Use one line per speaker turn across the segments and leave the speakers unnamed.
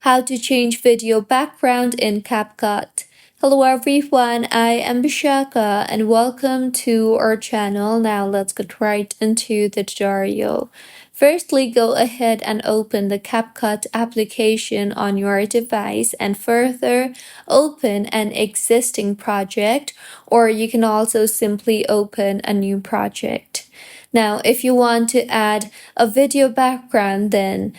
how to change video background in CapCut. Hello everyone, I am Bishaka and welcome to our channel. Now let's get right into the tutorial. Firstly, go ahead and open the CapCut application on your device and further open an existing project, or you can also simply open a new project. Now, if you want to add a video background, then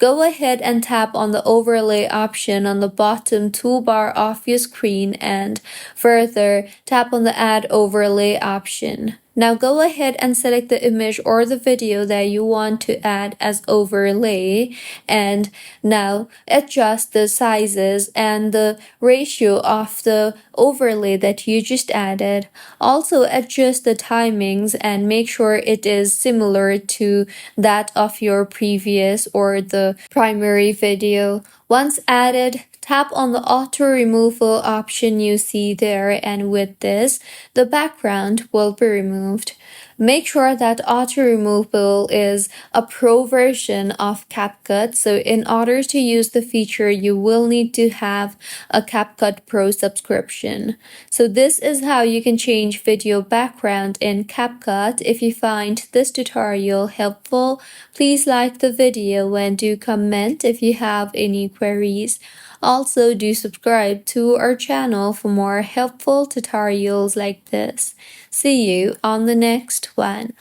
go ahead and tap on the overlay option on the bottom toolbar of your screen and further tap on the add overlay option. Now go ahead and select the image or the video that you want to add as overlay, and now adjust the sizes and the ratio of the overlay that you just added. Also adjust the timings and make sure it is similar to that of your previous or the primary video. Once added, tap on the auto removal option you see there, and with this, the background will be removed. Make sure that auto removal is a pro version of CapCut, so in order to use the feature, you will need to have a CapCut Pro subscription. So this is how you can change video background in CapCut. If you find this tutorial helpful, please like the video and do comment if you have any queries. Also, do subscribe to our channel for more helpful tutorials like this. See you on the next one.